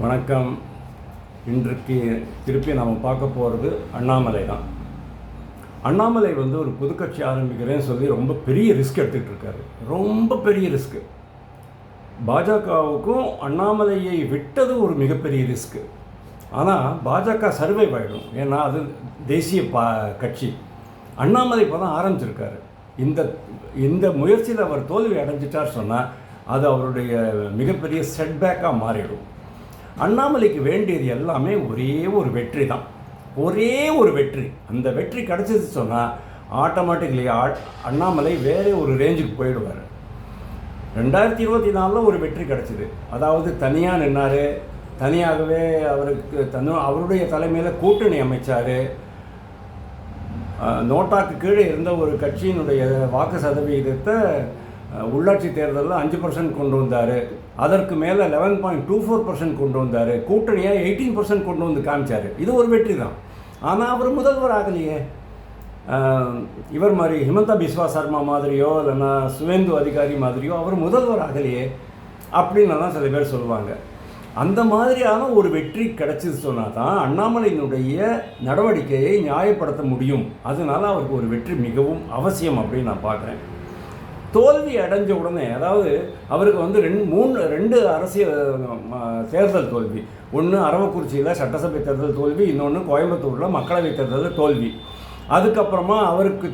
வணக்கம். இன்றைக்கு திருப்பி நாம் பார்க்க போகிறது அண்ணாமலை தான். அண்ணாமலை ஒரு புது கட்சி ஆரம்பிக்கிறேன்னு சொல்லி ரொம்ப பெரிய ரிஸ்க் எடுத்துக்கிட்டு இருக்காரு. ரொம்ப பெரிய ரிஸ்க்கு. பாஜகவுக்கும் அண்ணாமலையை விட்டது ஒரு மிகப்பெரிய ரிஸ்க்கு. ஆனால் பாஜக சர்வைவ் ஆகிடும். ஏன்னா அது தேசிய கட்சி. அண்ணாமலை இப்போ தான் ஆரம்பிச்சிருக்காரு. இந்த முயற்சியில் அவர் தோல்வி அடைஞ்சிட்டார் சொன்னால் அது அவருடைய மிகப்பெரிய செட்பேக்காக மாறிடும். அண்ணாமலைக்கு வேண்டியது எல்லாமே ஒரே ஒரு வெற்றி தான். ஒரே ஒரு வெற்றி. அந்த வெற்றி கிடச்சிது சொன்னால் ஆட்டோமேட்டிக்லி அண்ணாமலை வேறு ஒரு ரேஞ்சுக்கு போயிடுவார். 2024 ஒரு வெற்றி கிடச்சிது. அதாவது தனியாக நின்னார். தனியாகவே அவருடைய தலைமையில் கூட்டணி அமைச்சார். நோட்டாக்கு கீழே இருந்த ஒரு கட்சியினுடைய வாக்கு சதவீதத்தை உள்ளாட்சி தேர்தலில் 5% கொண்டு வந்தார். அதற்கு மேலே 11.24% கொண்டு வந்தார். கூட்டணியாக 18% கொண்டு வந்து காமிச்சார். இது ஒரு வெற்றி தான். ஆனால் அவர் முதல்வர் ஆகலையே. இவர் மாதிரி ஹிமந்தா பிஸ்வா சர்மா மாதிரியோ இல்லைன்னா சுவேந்து அதிகாரி மாதிரியோ அவர் முதல்வர் ஆகலையே அப்படின்னு தான் சில பேர் சொல்லுவாங்க. அந்த மாதிரியான ஒரு வெற்றி கிடைச்சிது சொன்னால் தான் அண்ணாமலையினுடைய நடவடிக்கையை நியாயப்படுத்த முடியும். அதனால அவருக்கு ஒரு வெற்றி மிகவும் அவசியம் அப்படின்னு நான் பார்க்குறேன். தோல்வி அடைஞ்ச உடனே, அதாவது அவருக்கு ரெண்டு அரசியல் தேர்தல் தோல்வி. ஒன்று அரவக்குறிச்சியில் சட்டசபை தேர்தல் தோல்வி, இன்னொன்று கோயம்புத்தூரில் மக்களவை தேர்தல் தோல்வி. அதுக்கப்புறமா அவருக்கு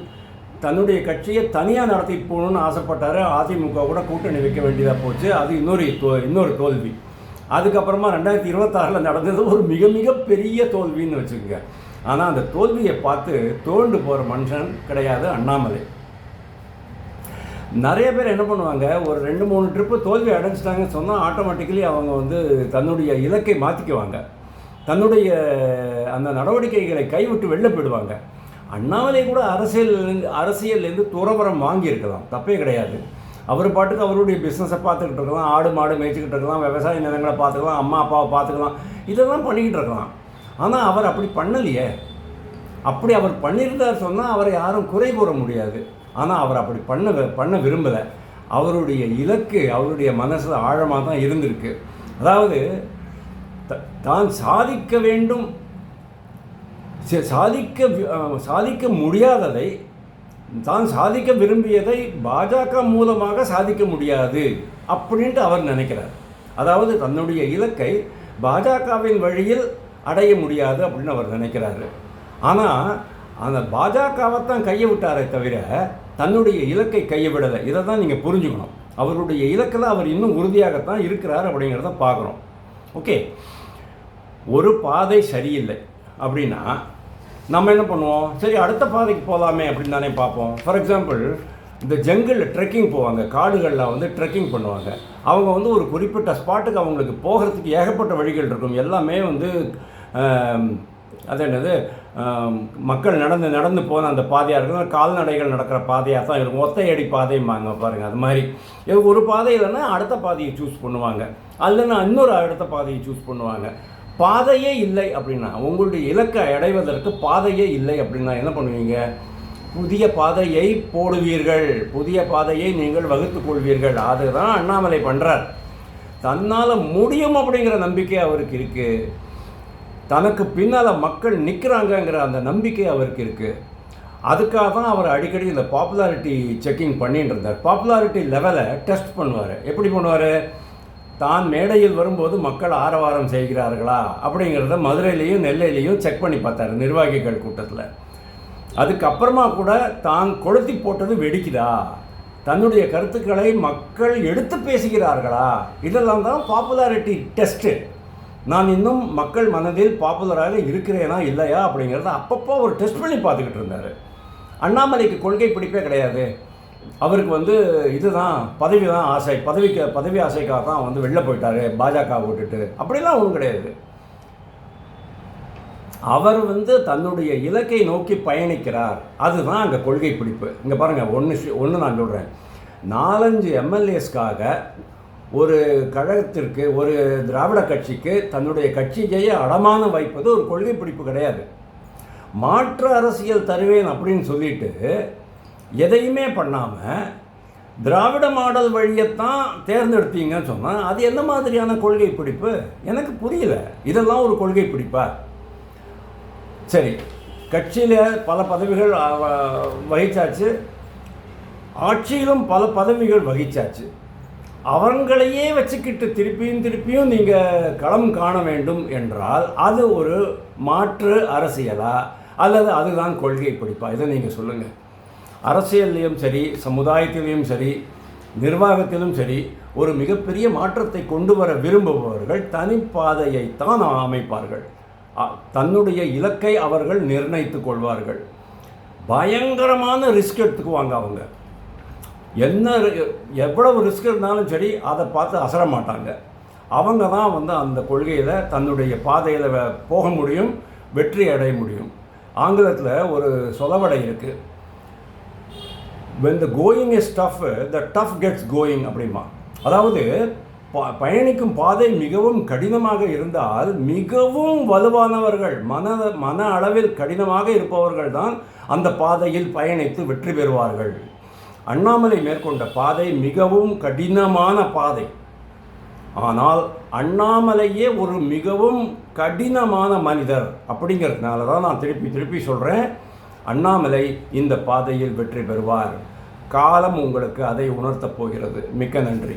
தன்னுடைய கட்சியை தனியாக நடத்திட்டு போகணுன்னு ஆசைப்பட்டார். அதிமுக கூட கூட்டணி வைக்க வேண்டியதாக போச்சு. அது இன்னொரு தோல்வி. அதுக்கப்புறமா 2026 நடந்தது ஒரு மிக மிக பெரிய தோல்வின்னு வச்சுக்கோங்க. ஆனால் அந்த தோல்வியை பார்த்து தோண்டு போகிற மனுஷன் கிடையாது அண்ணாமலை. நிறைய பேர் என்ன பண்ணுவாங்க, ஒரு 2-3 ட்ரிப்பு தோல்வி அடைஞ்சிட்டாங்கன்னு சொன்னால் ஆட்டோமேட்டிக்கலி அவங்க தன்னுடைய இலக்கை மாற்றிக்குவாங்க. தன்னுடைய அந்த நடவடிக்கைகளை கைவிட்டு வெளில போயிடுவாங்க. அண்ணாமலை கூட அரசியல்லேருந்து துறவரம் வாங்கியிருக்கலாம், தப்பே கிடையாது. அவர் பாட்டுக்கு அவருடைய பிஸ்னஸை பார்த்துக்கிட்டு இருக்கலாம், ஆடு மாடு மேய்ச்சிக்கிட்டு இருக்கலாம், விவசாய நிலங்களை பார்த்துக்கலாம், அம்மா அப்பாவை பார்த்துக்கலாம், இதெல்லாம் பண்ணிக்கிட்டு இருக்கலாம். ஆனால் அவர் அப்படி பண்ணலையே. அப்படி அவர் பண்ணியிருந்தார் சொன்னால் அவரை யாரும் குறை கூற முடியாது. ஆனால் அவர் அப்படி பண்ண விரும்பலை. அவருடைய இலக்கு அவருடைய மனசில் ஆழமாக தான் இருந்திருக்கு. அதாவது தான் சாதிக்க வேண்டும், சாதிக்க முடியாததை, தான் சாதிக்க விரும்பியதை பாஜக மூலமாக சாதிக்க முடியாது அப்படின்ட்டு அவர் நினைக்கிறார். அதாவது தன்னுடைய இலக்கை பாஜகவின் வழியில் அடைய முடியாது அப்படின்னு அவர் நினைக்கிறாரு. ஆனால் அந்த பாஜகவை தான் கையை விட்டாரே தவிர தன்னுடைய இலக்கை கையை விடலை. இதை தான் நீங்கள் புரிஞ்சுக்கணும். அவருடைய இலக்கில் அவர் இன்னும் உறுதியாகத்தான் இருக்கிறார் அப்படிங்கிறத பார்க்குறோம். ஓகே, ஒரு பாதை சரியில்லை அப்படின்னா நம்ம என்ன பண்ணுவோம், சரி அடுத்த பாதைக்கு போகலாமே அப்படின்னு தானே பார்ப்போம். ஃபார் எக்ஸாம்பிள், இந்த ஜங்கிளில் ட்ரெக்கிங் போவாங்க, காடுகளில் ட்ரெக்கிங் பண்ணுவாங்க. அவங்க ஒரு குறிப்பிட்ட ஸ்பாட்டுக்கு அவங்களுக்கு போகிறதுக்கு ஏகப்பட்ட வழிகள் இருக்கும். எல்லாமே அது என்னது, மக்கள் நடந்து போன அந்த பாதையாக இருக்கும், கால்நடைகள் நடக்கிற பாதையாக தான் இருக்கும். ஒத்தையடி பாதைம்பாங்க பாருங்கள். அது மாதிரி ஒரு பாதை இல்லைன்னா அடுத்த பாதையை சூஸ் பண்ணுவாங்க, அல்லைன்னா இன்னொரு அடுத்த பாதையை சூஸ் பண்ணுவாங்க. பாதையே இல்லை அப்படின்னா, உங்களுடைய இலக்கை அடைவதற்கு பாதையே இல்லை அப்படின்னா என்ன பண்ணுவீங்க, புதிய பாதையை போடுவீர்கள், புதிய பாதையை நீங்கள் வகுத்து கொள்வீர்கள். அதுதான் அண்ணாமலை பண்ணுறார். தன்னால் முடியும் அப்படிங்கிற நம்பிக்கை அவருக்கு இருக்குது. தனக்கு பின்னால் மக்கள் நிற்கிறாங்கங்கிற அந்த நம்பிக்கை அவருக்கு இருக்குது. அதுக்காக தான் அவர் அடிக்கடி இந்த பாப்புலாரிட்டி செக்கிங் பண்ணிட்டு இருந்தார். பாப்புலாரிட்டி லெவலை டெஸ்ட் பண்ணுவார். எப்படி பண்ணுவார், தான் மேடையில் வரும்போது மக்கள் ஆரவாரம் செய்கிறார்களா அப்படிங்கிறத மதுரையிலையும் நெல்லையிலையும் செக் பண்ணி பார்த்தார் நிர்வாகிகள் கூட்டத்தில். அதுக்கப்புறமா கூட தான் கொளுத்தி போட்டது வெடிக்குதா, தன்னுடைய கருத்துக்களை மக்கள் எடுத்து பேசுகிறார்களா, இதெல்லாம் தான் பாப்புலாரிட்டி டெஸ்ட்டு. நான் இன்னும் மக்கள் மனதில் பாப்புலராக இருக்கிறேனா இல்லையா அப்படிங்கிறத அப்பப்போ அவர் டெஸ்ட் பண்ணி பார்த்துக்கிட்டு இருந்தார். அண்ணாமலைக்கு கொள்கை பிடிப்பே கிடையாது. அவருக்கு இதுதான் பதவி தான் ஆசை, பதவி ஆசைக்காக தான் வெளில போயிட்டார் பாஜக விட்டுட்டு, அப்படிலாம் ஒன்றும் கிடையாது. அவர் தன்னுடைய இலக்கை நோக்கி பயணிக்கிறார். அதுதான் அங்கே கொள்கை பிடிப்பு. இங்கே பாருங்கள், ஒன்று நான் சொல்கிறேன், 4-5 எம்எல்ஏஸ்க்காக ஒரு கழகத்திற்கு, ஒரு திராவிட கட்சிக்கு தன்னுடைய கட்சியை அடமானம் வைப்பது ஒரு கொள்கை பிடிப்பு கிடையாது. மாற்று அரசியல் தருவேன் அப்படின்னு சொல்லிட்டு எதையுமே பண்ணாமல் திராவிட மாடல் வழியைத்தான் தேர்ந்தெடுத்தீங்கன்னு சொன்னால் அது என்ன மாதிரியான கொள்கை பிடிப்பு எனக்கு புரியல. இதெல்லாம் ஒரு கொள்கை பிடிப்பா? சரி, கட்சியில் பல பதவிகள் வகிச்சாச்சு, ஆட்சியிலும் பல பதவிகள் வகிச்சாச்சு. அவங்களையே வச்சுக்கிட்டு திருப்பியும் நீங்கள் களம் காண வேண்டும் என்றால் அது ஒரு மாற்று அரசியலா அல்லது அதுதான் கொள்கை பிடிப்பா? இதை நீங்கள் சொல்லுங்கள். அரசியல்லையும் சரி, சமுதாயத்திலையும் சரி, நிர்வாகத்திலும் சரி, ஒரு மிகப்பெரிய மாற்றத்தை கொண்டு வர விரும்புபவர்கள் தனிப்பாதையைத்தான் அமைப்பார்கள். தன்னுடைய இலக்கை அவர்கள் நிர்ணயித்து கொள்வார்கள். பயங்கரமான ரிஸ்க் எடுத்துக்குவாங்க. அவங்க எவ்வளவு ரிஸ்க் இருந்தாலும் சரி அதை பார்த்து அசர மாட்டாங்க. அவங்க தான் அந்த கொள்கையில் தன்னுடைய பாதையில் போக முடியும், வெற்றி அடைய முடியும். ஆங்கிலத்தில் ஒரு சொலவடை இருக்குது, when the going is tough, the tough gets going அப்படிமா. அதாவது பயணிக்கும் பாதை மிகவும் கடினமாக இருந்தால் மிகவும் வலுவானவர்கள், மன அளவில் கடினமாக இருப்பவர்கள் தான் அந்த பாதையில் பயணித்து வெற்றி பெறுவார்கள். அண்ணாமலை மேற்கொண்ட பாதை மிகவும் கடினமான பாதை. ஆனால் அண்ணாமலையே ஒரு மிகவும் கடினமான மனிதர். அப்படிங்கிறதுனால தான் நான் திருப்பி சொல்கிறேன், அண்ணாமலை இந்த பாதையில் வெற்றி பெறுவார். காலம் உங்களுக்கு அதை உணர்த்தப் போகிறது. மிக்க நன்றி.